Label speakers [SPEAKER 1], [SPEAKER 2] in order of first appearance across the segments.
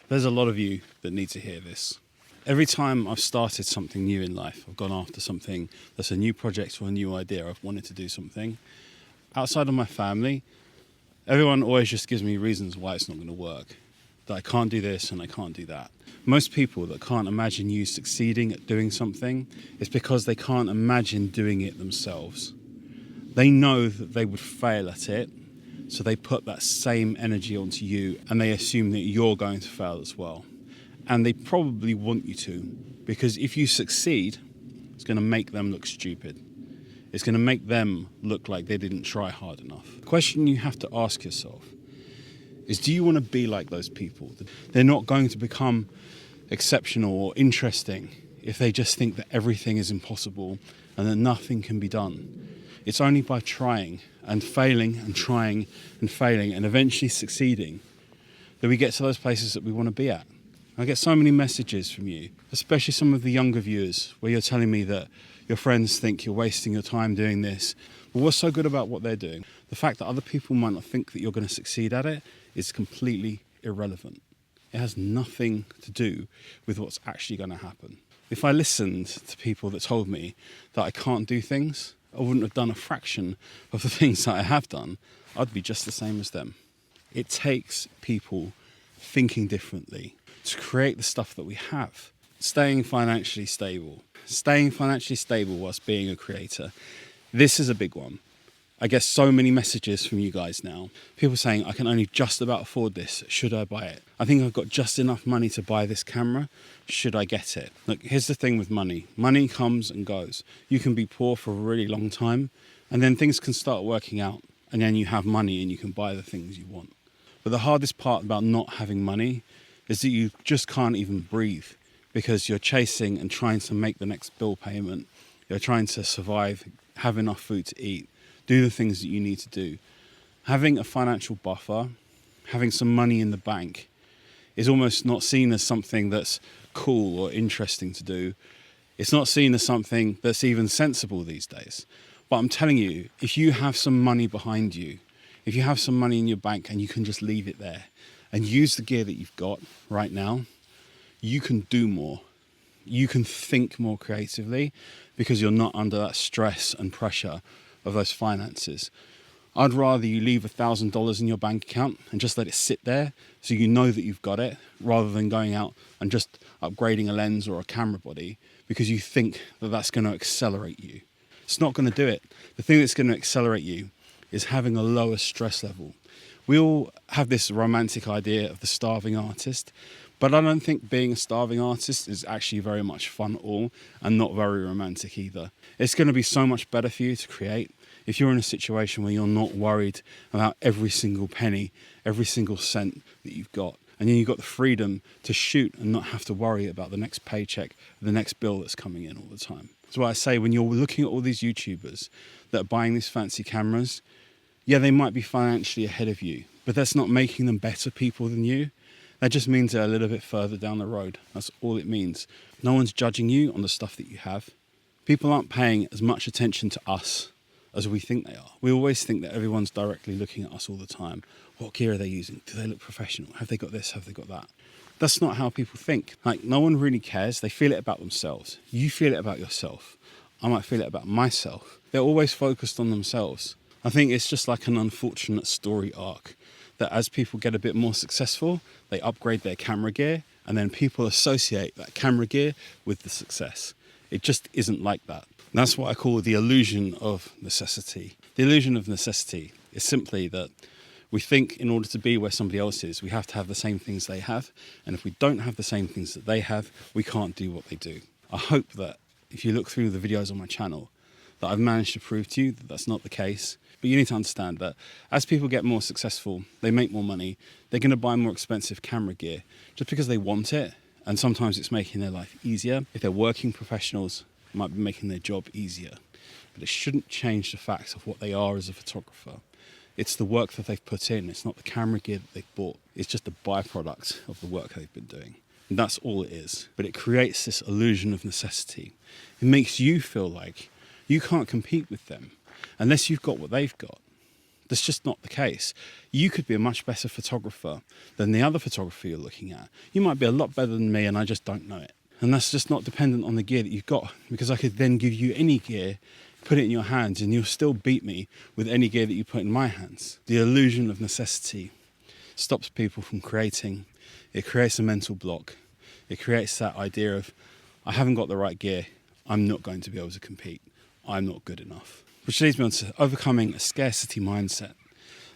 [SPEAKER 1] There's a lot of you that need to hear this. Every time I've started something new in life, I've gone after something that's a new project or a new idea, I've wanted to do something. Outside of my family, everyone always just gives me reasons why it's not going to work. That I can't do this and I can't do that. Most people that can't imagine you succeeding at doing something is because they can't imagine doing it themselves. They know that they would fail at it, so they put that same energy onto you and they assume that you're going to fail as well. And they probably want you to, because if you succeed, it's going to make them look stupid. It's going to make them look like they didn't try hard enough. The question you have to ask yourself is, do you want to be like those people? They're not going to become exceptional or interesting if they just think that everything is impossible and that nothing can be done. It's only by trying and failing and trying and failing and eventually succeeding that we get to those places that we want to be at. I get so many messages from you, especially some of the younger viewers, where you're telling me that your friends think you're wasting your time doing this. But what's so good about what they're doing? The fact that other people might not think that you're going to succeed at it is completely irrelevant. It has nothing to do with what's actually going to happen. If I listened to people that told me that I can't do things, I wouldn't have done a fraction of the things that I have done. I'd be just the same as them. It takes people thinking differently to create the stuff that we have. Staying financially stable whilst being a creator. This is a big one. I get so many messages from you guys now. People saying, I can only just about afford this. Should I buy it? I think I've got just enough money to buy this camera. Should I get it? Look, here's the thing with money. Money comes and goes. You can be poor for a really long time, and then things can start working out, and then you have money and you can buy the things you want. But the hardest part about not having money is that you just can't even breathe, because you're chasing and trying to make the next bill payment. You're trying to survive, have enough food to eat, do the things that you need to do. Having a financial buffer, having some money in the bank, is almost not seen as something that's cool or interesting to do. It's not seen as something that's even sensible these days. But I'm telling you, if you have some money behind you, if you have some money in your bank and you can just leave it there and use the gear that you've got right now, you can do more. You can think more creatively because you're not under that stress and pressure of those finances. I'd rather you leave $1,000 in your bank account and just let it sit there so you know that you've got it, rather than going out and just upgrading a lens or a camera body because you think that that's going to accelerate you. It's not going to do it. The thing that's going to accelerate you is having a lower stress level. We all have this romantic idea of the starving artist, but I don't think being a starving artist is actually very much fun at all, and not very romantic either. It's going to be so much better for you to create if you're in a situation where you're not worried about every single penny, every single cent that you've got. And then you've got the freedom to shoot and not have to worry about the next paycheck, the next bill that's coming in all the time. That's why I say, when you're looking at all these YouTubers that are buying these fancy cameras, yeah, they might be financially ahead of you, but that's not making them better people than you. That just means they're a little bit further down the road. That's all it means. No one's judging you on the stuff that you have. People aren't paying as much attention to us as we think they are. We always think that everyone's directly looking at us all the time. What gear are they using? Do they look professional? Have they got this? Have they got that? That's not how people think. Like, no one really cares. They feel it about themselves. You feel it about yourself. I might feel it about myself. They're always focused on themselves. I think it's just like an unfortunate story arc, that as people get a bit more successful, they upgrade their camera gear, and then people associate that camera gear with the success. It just isn't like that. And that's what I call the illusion of necessity. The illusion of necessity is simply that we think in order to be where somebody else is, we have to have the same things they have. And if we don't have the same things that they have, we can't do what they do. I hope that if you look through the videos on my channel, that I've managed to prove to you that that's not the case. But you need to understand that as people get more successful, they make more money, they're going to buy more expensive camera gear just because they want it. And sometimes it's making their life easier. If they're working professionals, it might be making their job easier. But it shouldn't change the fact of what they are as a photographer. It's the work that they've put in. It's not the camera gear that they've bought. It's just a byproduct of the work they've been doing. And that's all it is. But it creates this illusion of necessity. It makes you feel like you can't compete with them unless you've got what they've got. That's just not the case. You could be a much better photographer than the other photographer you're looking at. You might be a lot better than me and I just don't know it. And that's just not dependent on the gear that you've got, because I could then give you any gear, put it in your hands, and you'll still beat me with any gear that you put in my hands. The illusion of necessity stops people from creating. It creates a mental block. It creates that idea of, I haven't got the right gear, I'm not going to be able to compete. I'm not good enough. Which leads me on to overcoming a scarcity mindset.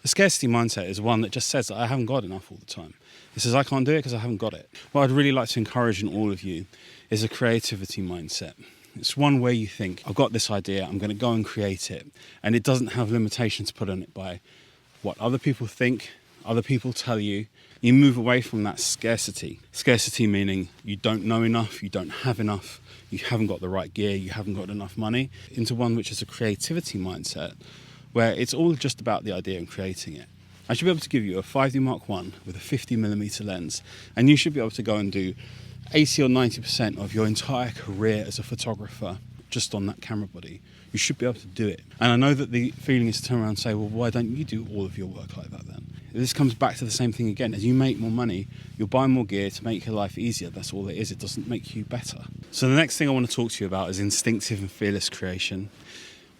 [SPEAKER 1] A scarcity mindset is one that just says that I haven't got enough all the time. It says I can't do it because I haven't got it. What I'd really like to encourage in all of you is a creativity mindset. It's one where you think, I've got this idea, I'm going to go and create it. And it doesn't have limitations put on it by what other people think, other people tell you. You move away from that scarcity. Scarcity meaning you don't know enough, you don't have enough, you haven't got the right gear, you haven't got enough money, into one which is a creativity mindset, where it's all just about the idea and creating it. I should be able to give you a 5D Mark I with a 50mm lens, and you should be able to go and do 80 or 90% of your entire career as a photographer just on that camera body. You should be able to do it. And I know that the feeling is to turn around and say, well, why don't you do all of your work like that then? This comes back to the same thing again. As you make more money, you'll buy more gear to make your life easier. That's all it is. It doesn't make you better. So the next thing I want to talk to you about is instinctive and fearless creation.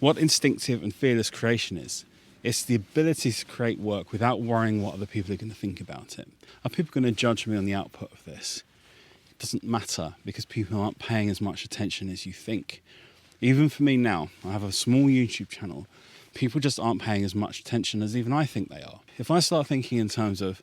[SPEAKER 1] What instinctive and fearless creation is, it's the ability to create work without worrying what other people are going to think about it. Are people going to judge me on the output of this? It doesn't matter, because people aren't paying as much attention as you think. Even for me now, I have a small YouTube channel. People just aren't paying as much attention as even I think they are. If I start thinking in terms of,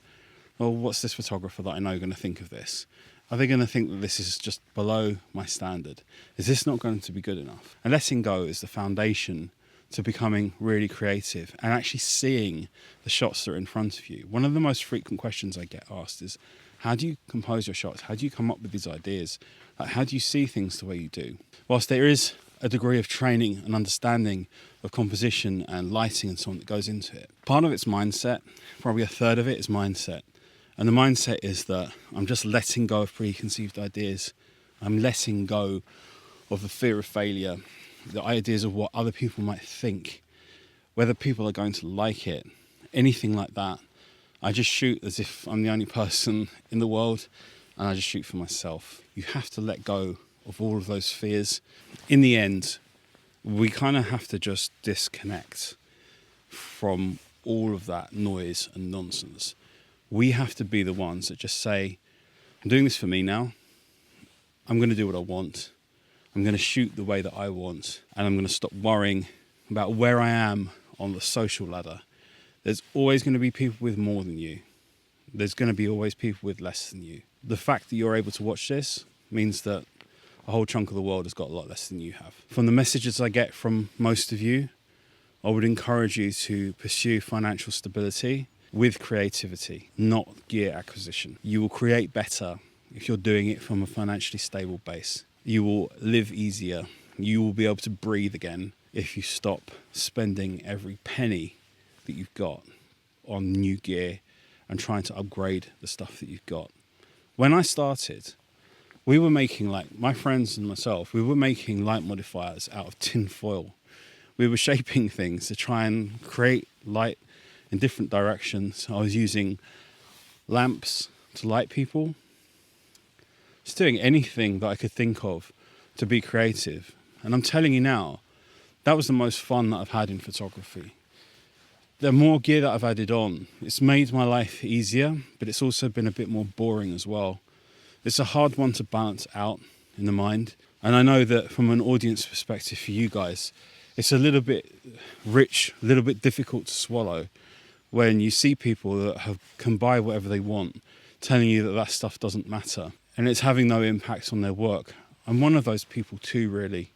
[SPEAKER 1] well, what's this photographer that I know going to think of this? Are they going to think that this is just below my standard? Is this not going to be good enough? And letting go is the foundation to becoming really creative and actually seeing the shots that are in front of you. One of the most frequent questions I get asked is, how do you compose your shots? How do you come up with these ideas? Like, how do you see things the way you do? Whilst there is a degree of training and understanding of composition and lighting and so on that goes into it, part of it's mindset. Probably a third of it is mindset. And the mindset is that I'm just letting go of preconceived ideas. I'm letting go of the fear of failure, the ideas of what other people might think, whether people are going to like it, anything like that. I just shoot as if I'm the only person in the world, and I just shoot for myself. You have to let go of all of those fears. In the end, we kind of have to just disconnect from all of that noise and nonsense. We have to be the ones that just say, I'm doing this for me now. I'm going to do what I want. I'm going to shoot the way that I want. And I'm going to stop worrying about where I am on the social ladder. There's always going to be people with more than you. There's going to be always people with less than you. The fact that you're able to watch this means that a whole chunk of the world has got a lot less than you have. From the messages I get from most of you, I would encourage you to pursue financial stability with creativity, not gear acquisition. You will create better if you're doing it from a financially stable base. You will live easier. You will be able to breathe again if you stop spending every penny that you've got on new gear and trying to upgrade the stuff that you've got. When I started, we were making, like my friends and myself, we were making light modifiers out of tin foil. We were shaping things to try and create light in different directions. I was using lamps to light people. Just doing anything that I could think of to be creative. And I'm telling you now, that was the most fun that I've had in photography. The more gear that I've added on, it's made my life easier, but it's also been a bit more boring as well. It's a hard one to balance out in the mind. And I know that from an audience perspective for you guys, it's a little bit rich, a little bit difficult to swallow when you see people that can buy whatever they want, telling you that that stuff doesn't matter. And it's having no impact on their work. I'm one of those people too, really.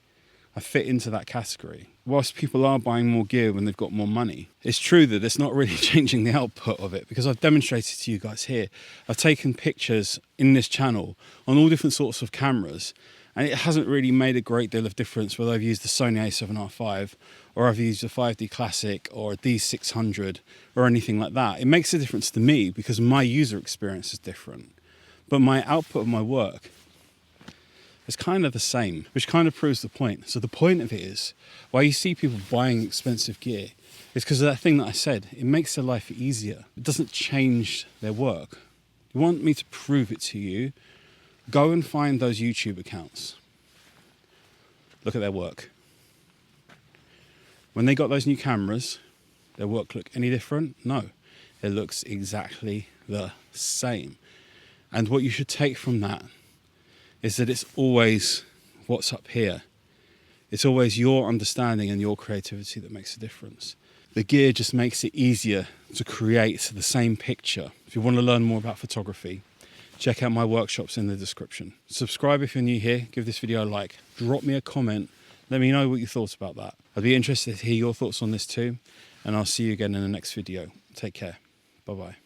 [SPEAKER 1] I fit into that category. Whilst people are buying more gear when they've got more money, it's true that it's not really changing the output of it, because I've demonstrated to you guys here. I've taken pictures in this channel on all different sorts of cameras, and it hasn't really made a great deal of difference whether I've used the Sony a7R5 or I've used a 5D Classic or a D600 or anything like that. It makes a difference to me because my user experience is different. But my output of my work, It's kind of the same, which kind of proves the point. So the point of it is, why you see people buying expensive gear is because of that thing that I said. It makes their life easier. It doesn't change their work. You want me to prove it to you? Go and find those YouTube accounts. Look at their work. When they got those new cameras, their work look any different? No. It looks exactly the same. And what you should take from that is that it's always what's up here. It's always your understanding and your creativity that makes a difference. The gear just makes it easier to create the same picture. If you want to learn more about photography, check out my workshops in the description. Subscribe if you're new here, give this video a like, drop me a comment, let me know what you thought about that. I'd be interested to hear your thoughts on this too, and I'll see you again in the next video. Take care. Bye-bye.